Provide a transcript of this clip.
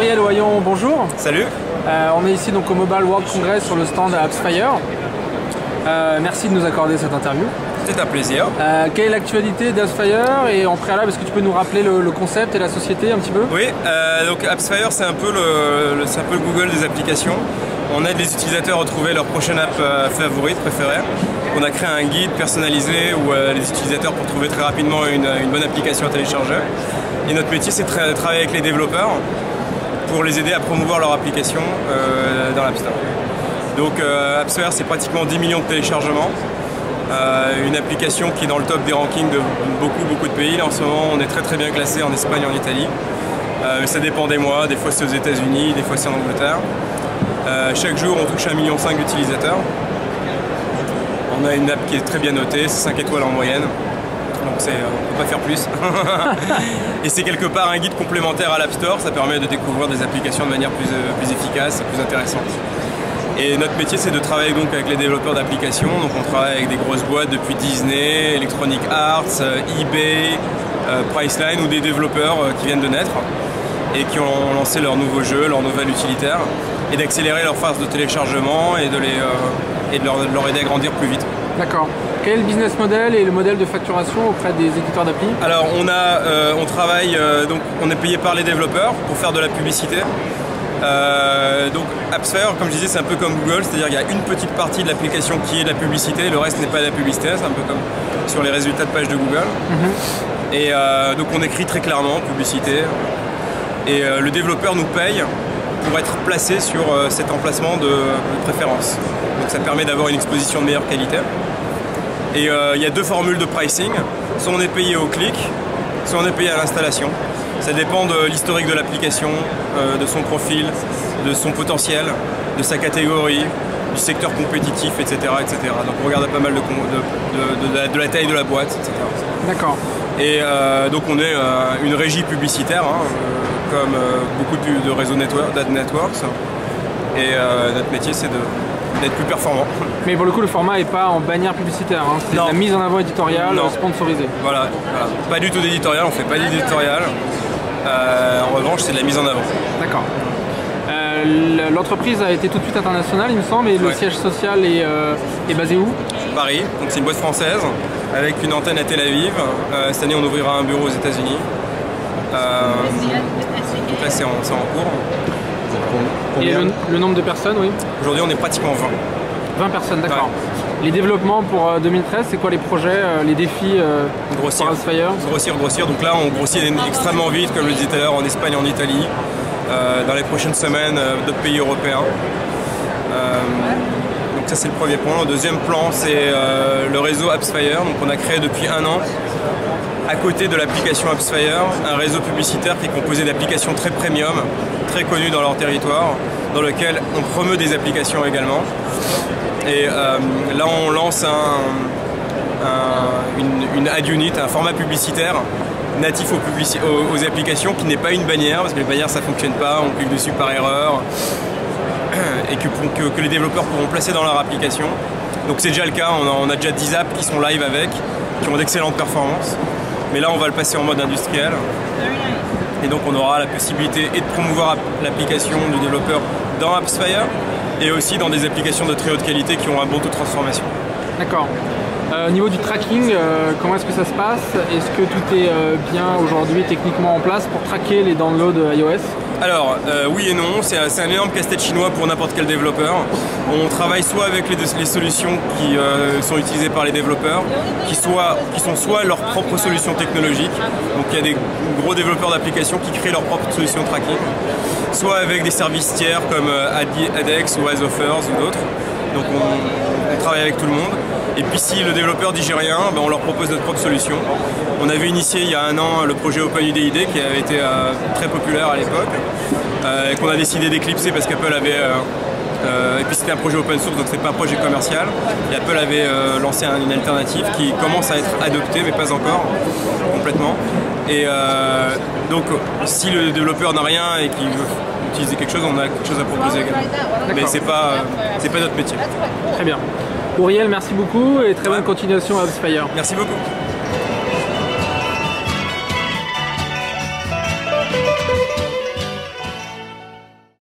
Auriel Oyon, bonjour. Salut. On est ici donc au Mobile World Congress sur le stand à AppsFire. Merci de nous accorder cette interview. C'est un plaisir. Quelle est l'actualité d'AppsFire et en préalable, est-ce que tu peux nous rappeler le concept et la société un petit peu? Oui, donc AppsFire c'est un peu le Google des applications. On aide les utilisateurs à trouver leur prochaine app favorite, préférée. On a créé un guide personnalisé où les utilisateurs pour trouver très rapidement une bonne application à télécharger. Et notre métier c'est de travailler avec les développeurs pour les aider à promouvoir leur application dans l'App Store. Donc AppsFire c'est pratiquement 10 millions de téléchargements. Une application qui est dans le top des rankings de beaucoup de pays. Là, en ce moment, on est très bien classé en Espagne et en Italie. Ça dépend des mois, des fois c'est aux États-Unis, des fois c'est en Angleterre. Chaque jour, on touche 1,5 million d'utilisateurs. On a une app qui est très bien notée, c'est 5 étoiles en moyenne. Donc on ne peut pas faire plus. Et c'est quelque part un guide complémentaire à l'App Store, ça permet de découvrir des applications de manière plus efficace et plus intéressante. Et notre métier c'est de travailler donc avec les développeurs d'applications. Donc on travaille avec des grosses boîtes depuis Disney, Electronic Arts, eBay, Priceline ou des développeurs qui viennent de naître et qui ont lancé leur nouveau jeu, leur nouvel utilitaire et d'accélérer leur phase de téléchargement et de leur aider à grandir plus vite. D'accord. Quel est le business model et le modèle de facturation auprès des éditeurs d'appli? Alors on travaille, donc on est payé par les développeurs pour faire de la publicité. Donc AppsFire, comme je disais, c'est un peu comme Google, c'est-à-dire qu'il y a une petite partie de l'application qui est de la publicité, le reste n'est pas de la publicité, c'est un peu comme sur les résultats de page de Google. Et donc on écrit très clairement publicité et le développeur nous paye pour être placé sur cet emplacement de préférence. Donc ça permet d'avoir une exposition de meilleure qualité. Et il y a deux formules de pricing, soit on est payé au clic, soit on est payé à l'installation. Ça dépend de l'historique de l'application, de son profil, de son potentiel, de sa catégorie, du secteur compétitif, etc. Donc on regarde pas mal de la taille de la boîte, etc. D'accord. Et donc on est une régie publicitaire, comme beaucoup de réseaux d'ad networks. Et notre métier c'est d'être plus performant. Mais pour le coup, le format n'est pas en bannière publicitaire, hein. C'est de la mise en avant éditoriale sponsorisée. Voilà, pas du tout d'éditorial, on fait pas d'éditorial. En revanche, c'est de la mise en avant. D'accord. L'entreprise a été tout de suite internationale, il me semble, et le siège social est basé où? Paris, donc c'est une boîte française avec une antenne à Tel Aviv. Cette année, on ouvrira un bureau aux États-Unis. Donc là, c'est en cours. Et le nombre de personnes, oui? Aujourd'hui, on est pratiquement 20. 20 personnes, d'accord. Ouais. Les développements pour 2013, c'est quoi les projets, les défis grossir, pour AppsFire? Grossir. Donc là, on grossit extrêmement vite, comme je le disais tout à l'heure, en Espagne, en Italie. Dans les prochaines semaines, d'autres pays européens. Donc ça, c'est le premier point. Le deuxième plan, c'est le réseau AppsFire. Donc on a créé depuis 1 an, à côté de l'application AppsFire, un réseau publicitaire qui est composé d'applications très premium, très connues dans leur territoire, dans lequel on promeut des applications également. Et là, on lance une ad unit, un format publicitaire natif aux applications qui n'est pas une bannière, parce que les bannières ça ne fonctionne pas, on clique dessus par erreur, et que les développeurs pourront placer dans leur application. Donc c'est déjà le cas, on a déjà 10 apps qui sont live avec, qui ont d'excellentes performances. Mais là, on va le passer en mode industriel. Et donc, on aura la possibilité et de promouvoir l'application du développeur dans AppsFire et aussi dans des applications de très haute qualité qui ont un bon taux de transformation. D'accord. Au niveau du tracking, comment est-ce que ça se passe? Est-ce que tout est bien aujourd'hui techniquement en place pour traquer les downloads iOS? Alors, oui et non, c'est un énorme casse-tête chinois pour n'importe quel développeur. On travaille soit avec les solutions qui sont utilisées par les développeurs, qui sont soit leurs propres solutions technologiques, donc il y a des gros développeurs d'applications qui créent leurs propres solutions de tracking, soit avec des services tiers comme AdX ou AsOffers ou d'autres. Donc on travaille avec tout le monde. Et puis si le développeur digère rien, on leur propose notre propre solution. On avait initié il y a 1 an le projet OpenUDID qui avait été très populaire à l'époque, et qu'on a décidé d'éclipser parce qu'Apple avait... et puis c'était un projet open source, donc c'est pas un projet commercial. Et Apple avait lancé une alternative qui commence à être adoptée, mais pas encore complètement. Et donc si le développeur n'a rien et qu'il veut utiliser quelque chose, on a quelque chose à proposer également. Mais c'est pas notre métier. Très bien. Auriel, merci beaucoup et très bonne continuation à AppsFire. Merci beaucoup.